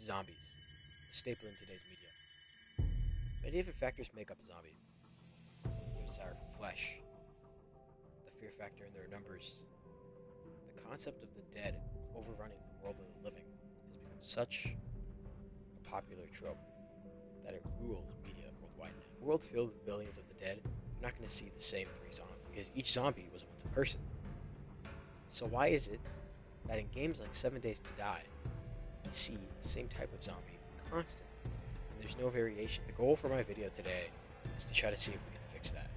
Zombies, a staple in today's media. Many different factors make up a zombie. Their desire for flesh, the fear factor in their numbers, the concept of the dead overrunning the world of the living has become such a popular trope that it rules media worldwide now. A world filled with billions of the dead, you're not going to see the same three zombies, because each zombie was once a person. So why is it that in games like 7 Days to Die, we see the same type of zombie constantly, and there's no variation? The goal for my video today is to try to see if we can fix that,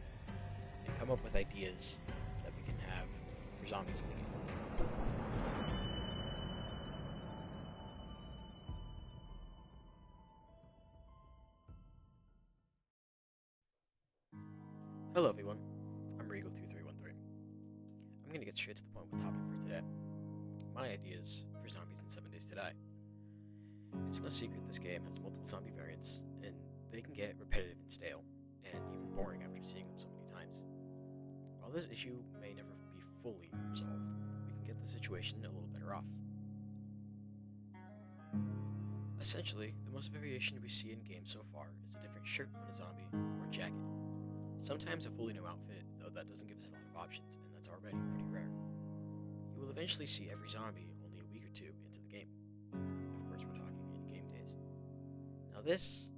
and come up with ideas that we can have for zombies in the game. Hello everyone, I'm Regal2313. I'm going to get straight to the point with the topic for today. My ideas for zombies in 7 Days to Die. It's no secret this game has multiple zombie variants, and they can get repetitive and stale, and even boring after seeing them so many times. While this issue may never be fully resolved, we can get the situation a little better off. Essentially, the most variation we see in games so far is a different shirt on a zombie or a jacket. Sometimes a fully new outfit, though that doesn't give us a lot of options, and that's already pretty rare. You will eventually see every zombie only a week or two into the game. Of course, we're talking in-game days. Now this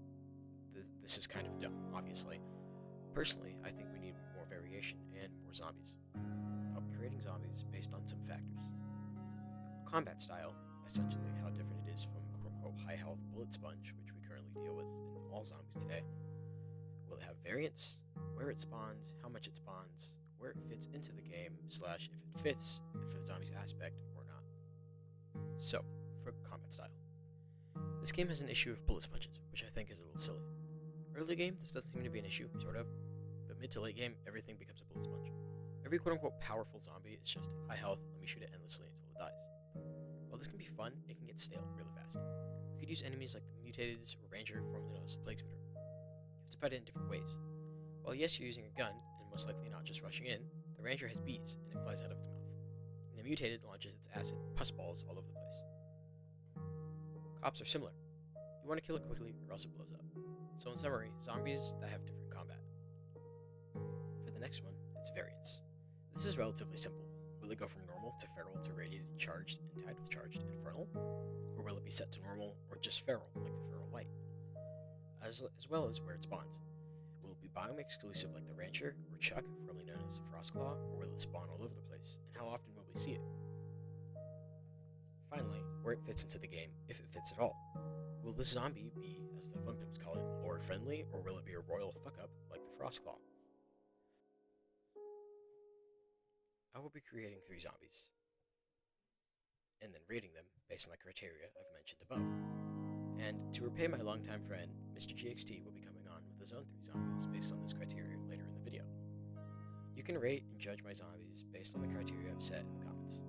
is kind of dumb, obviously. Personally, I think we need more variation and more zombies. I'll be creating zombies based on some factors. Combat style, essentially how different it is from quote-unquote high-health bullet sponge, which we currently deal with in all zombies today. Will it have variants? Where it spawns, how much it spawns, where it fits into the game, / if it fits for the zombies aspect or not. So, for combat style. This game has an issue of bullet sponges, which I think is a little silly. Early game, this doesn't seem to be an issue, sort of, but mid to late game, everything becomes a bullet sponge. Every quote-unquote powerful zombie is just high health, let me shoot it endlessly until it dies. While this can be fun, it can get stale really fast. We could use enemies like the Mutated or Ranger, formerly known as Plague Spitter. You have to fight it in different ways. While yes, you're using a gun, and most likely not just rushing in, the Ranger has bees, and it flies out of its mouth. And the Mutated launches its acid pus balls all over the place. Cops are similar. You want to kill it quickly, or else it blows up. So in summary, zombies that have different combat. For the next one, it's variants. This is relatively simple. Will it go from normal to feral to radiated, charged, and tied with charged infernal? Or will it be set to normal, or just feral, like the feral white? As well as where it spawns. Will it be biome exclusive like the Rancher or Chuck, formerly known as the Frostclaw, or will it spawn all over the place, and how often will we see it? Finally, where it fits into the game, if it fits at all. Will this zombie be, as the Funkdums call it, lore friendly, or will it be a royal fuck-up like the Frostclaw? I will be creating 3 zombies, and then rating them based on the criteria I've mentioned above. And to repay my longtime friend, MrGXT will be coming on with his own 3 zombies based on this criteria later in the video. You can rate and judge my zombies based on the criteria I've set in the comments.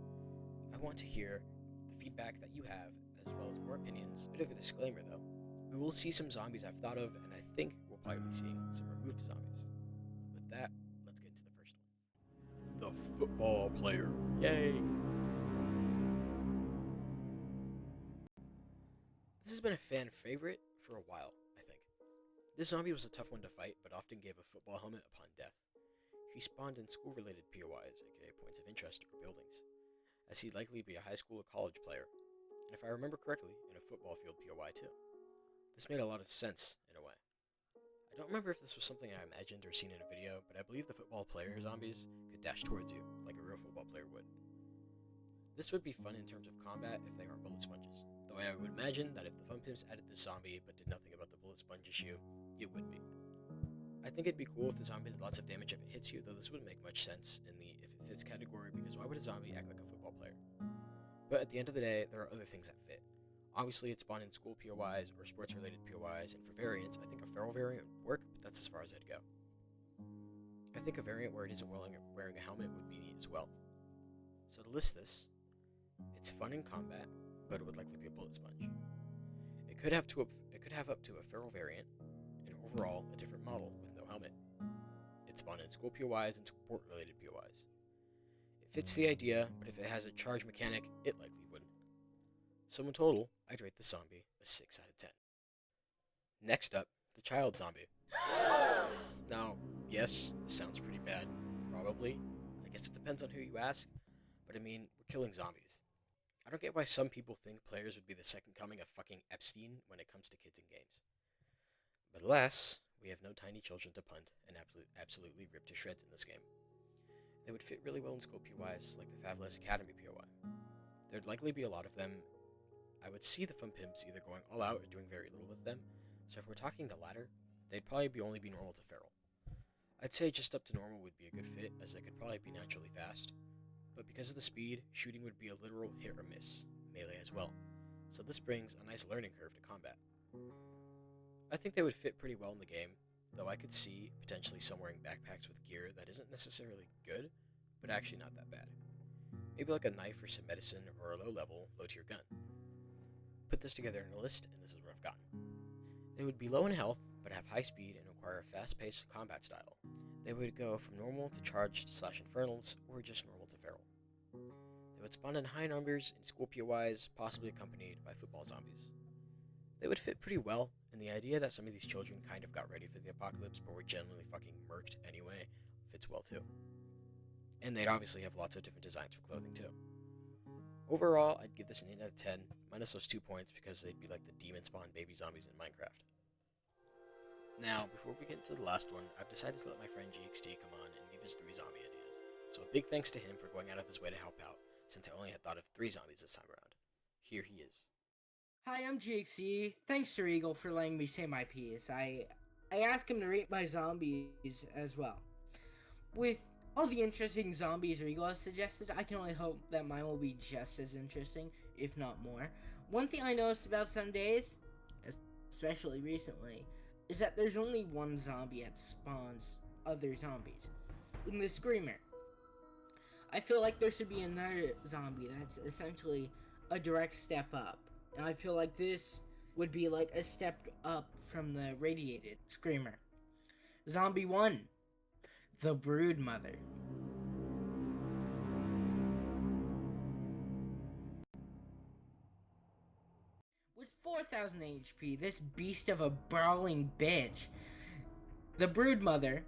I want to hear the feedback that you have, as well as more opinions. Bit of a disclaimer though, we will see some zombies I've thought of, and I think we'll probably be seeing some removed zombies. With that, let's get into the first one. The football player. Yay! This has been a fan favorite for a while, I think. This zombie was a tough one to fight, but often gave a football helmet upon death. He spawned in school-related POIs, aka points of interest, or buildings, as he'd likely be a high school or college player, and if I remember correctly, in a football field POI too. This made a lot of sense, in a way. I don't remember if this was something I imagined or seen in a video, but I believe the football player zombies could dash towards you, like a real football player would. This would be fun in terms of combat if they aren't bullet sponges, though I would imagine that if the Funkdums added this zombie but did nothing about the bullet sponge issue, it would be. I think it'd be cool if the zombie did lots of damage if it hits you, though this wouldn't make much sense in the if it fits category, because why would a zombie act like a football player? But at the end of the day, there are other things that fit. Obviously, it spawned in school POIs or sports-related POIs, and for variants, I think a feral variant would work, but that's as far as I'd go. I think a variant where it isn't wearing a helmet would be neat as well. So to list this, it's fun in combat, but it would likely be a bullet sponge. It could have up to a feral variant, and overall a different model with no helmet. It spawned in school POIs and sport-related POIs. It fits the idea, but if it has a charge mechanic, it likely wouldn't. So in total, I'd rate the zombie a 6 out of 10. Next up, the child zombie. Now, yes, this sounds pretty bad. Probably. I guess it depends on who you ask. But I mean, we're killing zombies. I don't get why some people think players would be the second coming of fucking Epstein when it comes to kids in games. But alas, we have no tiny children to punt and absolutely rip to shreds in this game. They would fit really well in scope POIs like the Favless Academy POI. There'd likely be a lot of them. I would see the Fun Pimps either going all out or doing very little with them, so if we're talking the latter, they'd probably only be normal to feral. I'd say just up to normal would be a good fit, as they could probably be naturally fast, but because of the speed, shooting would be a literal hit or miss, melee as well, so this brings a nice learning curve to combat. I think they would fit pretty well in the game, though I could see potentially some wearing backpacks with gear that isn't necessarily good, but actually not that bad. Maybe like a knife or some medicine or a low tier gun. Put this together in a list, and this is what I've gotten. They would be low in health, but have high speed and require a fast-paced combat style. They would go from normal to charged / infernals, or just normal to feral. They would spawn in high numbers in school POIs, possibly accompanied by football zombies. They would fit pretty well, and the idea that some of these children kind of got ready for the apocalypse but were generally fucking murked anyway fits well too. And they'd obviously have lots of different designs for clothing too. Overall, I'd give this an 8 out of 10, minus those 2 points because they'd be like the demon spawn baby zombies in Minecraft. Now, before we get into the last one, I've decided to let my friend GXT come on and give his 3 zombie ideas. So a big thanks to him for going out of his way to help out, since I only had thought of 3 zombies this time around. Here he is. Hi, I'm GXT. Thanks to Eagle for letting me say my piece. I asked him to rate my zombies as well. With all the interesting zombies Regal has suggested, I can only hope that mine will be just as interesting, if not more. One thing I noticed about some days, especially recently, is that there's only one zombie that spawns other zombies. In the Screamer. I feel like there should be another zombie that's essentially a direct step up. And I feel like this would be like a step up from the radiated Screamer. Zombie 1. The Brood Mother. With 4,000 HP, this beast of a brawling bitch, the Brood Mother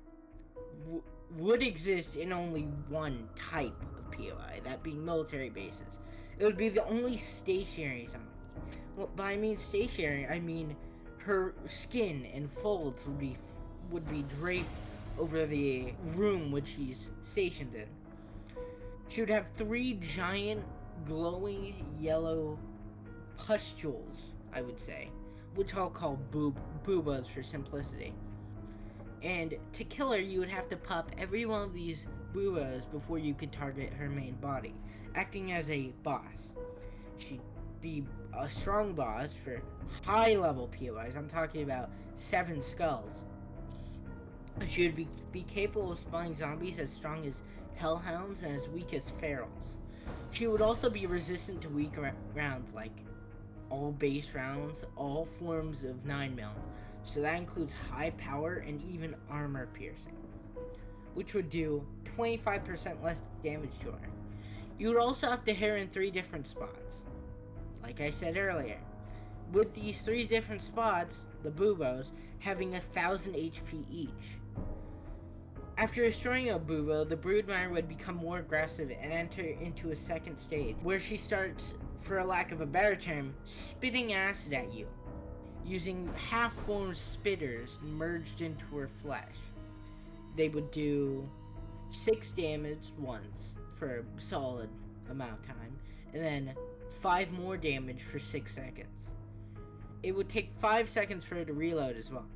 would exist in only one type of POI, that being military bases. It would be the only stationary zombie. Well, by I mean stationary, I mean her skin and folds would be draped over the room which she's stationed in. She would have 3 giant glowing yellow pustules, I would say, which I'll call boobas for simplicity. And to kill her, you would have to pop every one of these boobas before you could target her main body, acting as a boss. She'd be a strong boss for high level POIs. I'm talking about 7 skulls. She would be capable of spawning zombies as strong as hellhounds and as weak as ferals. She would also be resistant to weak rounds like all base rounds, all forms of 9mm. So that includes high power and even armor piercing, which would do 25% less damage to her. You would also have to hit her in 3 different spots. Like I said earlier, with these 3 different spots, the Boobos, having 1,000 HP each. After destroying a Boobo, the Broodmire would become more aggressive and enter into a second stage, where she starts, for a lack of a better term, spitting acid at you, using half-formed spitters merged into her flesh. They would do 6 damage once for a solid amount of time, and then 5 more damage for 6 seconds. It would take 5 seconds for her to reload as well.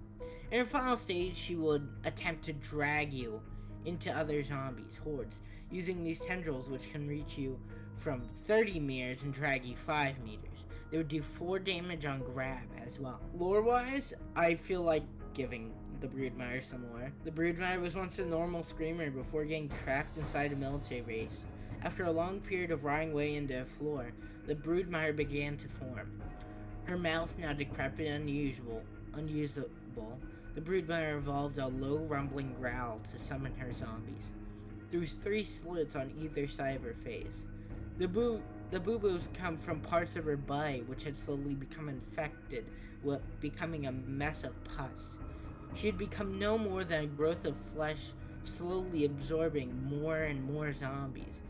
In her final stage, she would attempt to drag you into other zombies' hordes, using these tendrils which can reach you from 30 meters and drag you 5 meters. They would do 4 damage on grab as well. Lore-wise, I feel like giving the Broodmire some lore. The Broodmire was once a normal Screamer before getting trapped inside a military base. After a long period of rotting away into a floor, the Broodmire began to form. Her mouth now decrepit and unusable, the Broodmire evolved a low rumbling growl to summon her zombies, through 3 slits on either side of her face. The The boo-boos come from parts of her body which had slowly become infected, becoming a mess of pus. She had become no more than a growth of flesh, slowly absorbing more and more zombies,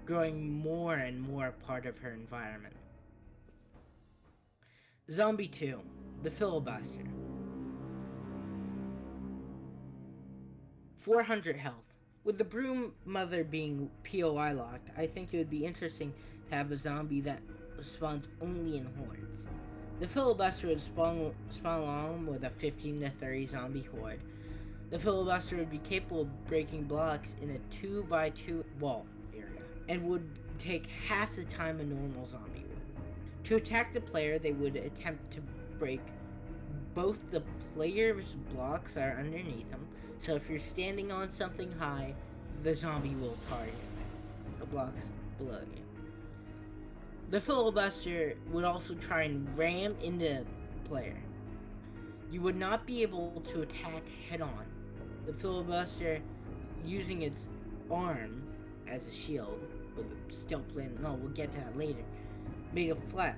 growing more and more part of her environment. Zombie 2, the filibuster. 400 health. With the broom mother being POI locked, I think it would be interesting to have a zombie that spawns only in hordes. The filibuster would spawn along with a 15 to 30 zombie horde. The filibuster would be capable of breaking blocks in a 2x2 wall area, and would take half the time a normal zombie would. To attack the player, they would attempt to break both the player's blocks that are underneath them. So if you're standing on something high, the zombie will target the blocks below you. The filibuster would also try and ram into player. You would not be able to attack head on. The filibuster, using its arm as a shield, with a steel plate, no, we'll get to that later, made of flesh.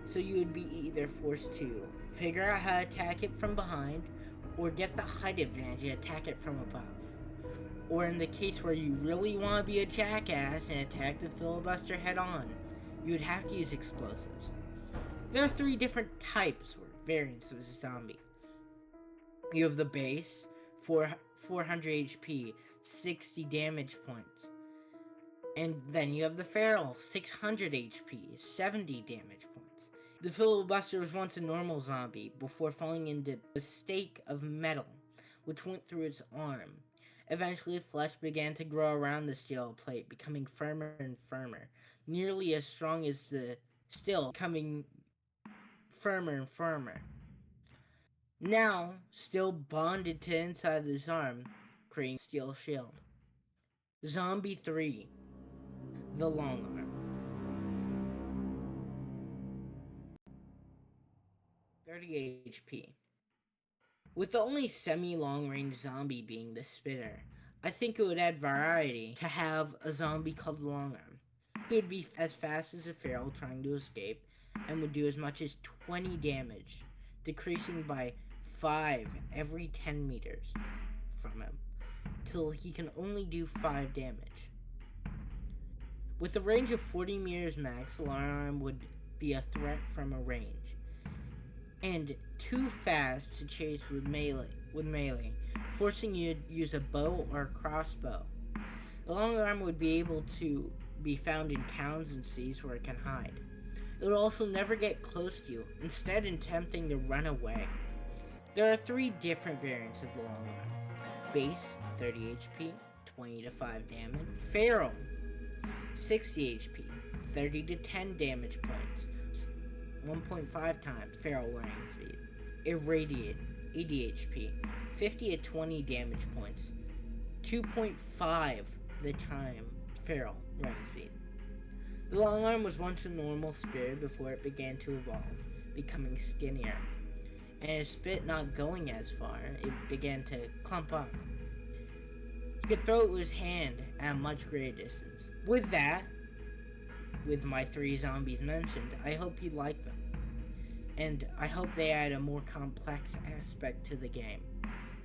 So you would be either forced to figure out how to attack it from behind, or get the height advantage and attack it from above. Or in the case where you really want to be a jackass and attack the filibuster head on, you would have to use explosives. There are 3 different types or variants of the zombie. You have the base, 400 HP, 60 damage points. And then you have the feral, 600 HP, 70 damage points. The filibuster was once a normal zombie before falling into a stake of metal, which went through its arm. Eventually, flesh began to grow around the steel plate, becoming firmer and firmer, nearly as strong as the steel, becoming firmer and firmer. Now, still bonded to inside of his arm, creating a steel shield. Zombie 3, the long arm. 30 HP. With the only semi-long range zombie being the spitter, I think it would add variety to have a zombie called the long arm. He would be as fast as a feral trying to escape, and would do as much as 20 damage, decreasing by 5 every 10 meters from him, till he can only do 5 damage. With a range of 40 meters max, the long arm would be a threat from a range, and too fast to chase with melee, forcing you to use a bow or a crossbow. The long arm would be able to be found in towns and cities where it can hide. It would also never get close to you, instead attempting to run away. There are 3 different variants of the long arm. Base, 30 HP, 20 to 5 damage. Feral, 60 HP, 30 to 10 damage points. 1.5 times feral running speed. Irradiate, 80 HP, 50 to 20 damage points. 2.5 the time feral running speed. The long arm was once a normal spirit before it began to evolve, becoming skinnier. And his spit not going as far, it began to clump up. He could throw it with his hand at a much greater distance. With that, with my 3 zombies mentioned, I hope you like them. And I hope they add a more complex aspect to the game.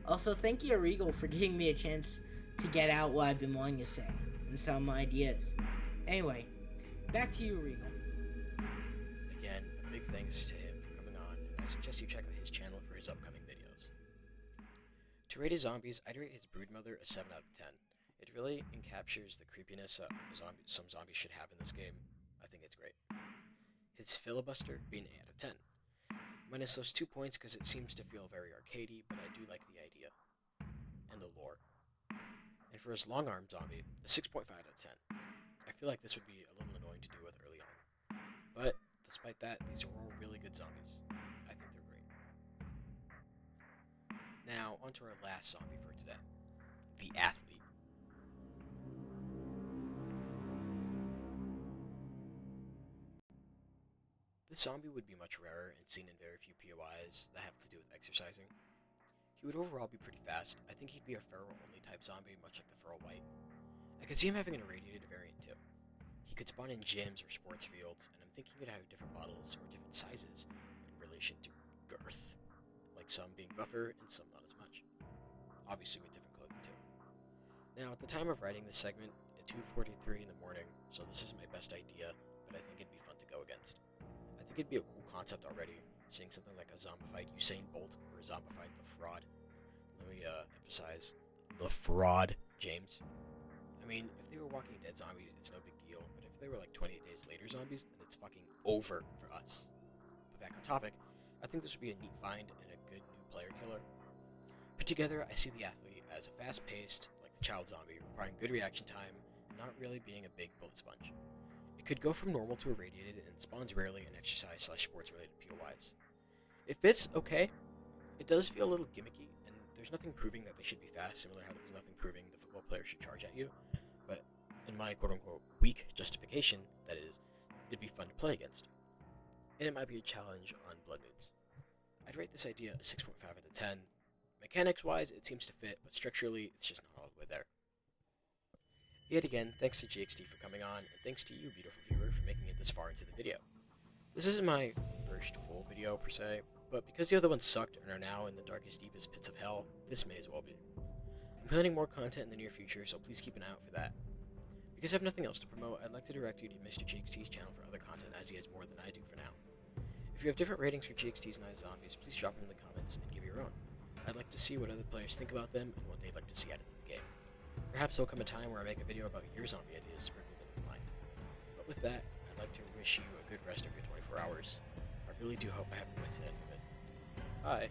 Also, thank you, Regal, for giving me a chance to get out what I've been wanting to say, and some ideas. Anyway, back to you, Regal. Again, a big thanks to him for coming on, and I suggest you check out his channel for his upcoming videos. To rate his zombies, I'd rate his broodmother a 7 out of 10. It really encaptures the creepiness some zombies should have in this game. I think it's great. His filibuster being an 8 out of 10. Minus those 2 points because it seems to feel very arcadey, but I do like the idea and the lore. And for his long arm zombie, a 6.5 out of 10. I feel like this would be a little annoying to deal with early on. But despite that, these are all really good zombies. I think they're great. Now, on to our last zombie for today. The athlete. This zombie would be much rarer and seen in very few POIs that have to do with exercising. He would overall be pretty fast. I think he'd be a feral only type zombie, much like the feral white. I could see him having an irradiated variant too. He could spawn in gyms or sports fields, and I'm thinking he could have different models or different sizes in relation to girth, like some being buffer and some not as much. Obviously with different clothing too. Now, at the time of writing this segment, at 2:43 in the morning, so this isn't my best idea, but I think it'd be fun to go against. I think it'd be a cool concept already, seeing something like a zombified Usain Bolt or a zombified The Fraud. Let me emphasize The Fraud, James. I mean, if they were Walking Dead zombies, it's no big deal, but if they were like 28 Days Later zombies, then it's fucking over for us. But back on topic, I think this would be a neat find and a good new player killer. Put together, I see the athlete as a fast-paced, like the child zombie, requiring good reaction time, and not really being a big bullet sponge. It could go from normal to irradiated and spawns rarely in exercise/sports related POIs. It fits okay. It does feel a little gimmicky, and there's nothing proving that they should be fast, similar how there's nothing proving the football player should charge at you. But in my quote-unquote weak justification, that is, it'd be fun to play against. And it might be a challenge on Blood Moods. I'd rate this idea a 6.5 out of 10. Mechanics-wise, it seems to fit, but structurally, it's just not all the way there. Yet again, thanks to GXT for coming on, and thanks to you, beautiful viewer, for making it this far into the video. This isn't my first full video, per se, but because the other ones sucked and are now in the darkest, deepest pits of hell, this may as well be. I'm planning more content in the near future, so please keep an eye out for that. Because I have nothing else to promote, I'd like to direct you to MrGXT's channel for other content, as he has more than I do for now. If you have different ratings for GXT's Night Zombies, please drop them in the comments and give your own. I'd like to see what other players think about them and what they'd like to see added to the game. Perhaps there'll come a time where I make a video about your zombie ideas sprinkled in with mine. But with that, I'd like to wish you a good rest of your 24 hours. I really do hope I haven't wasted any of it. Bye.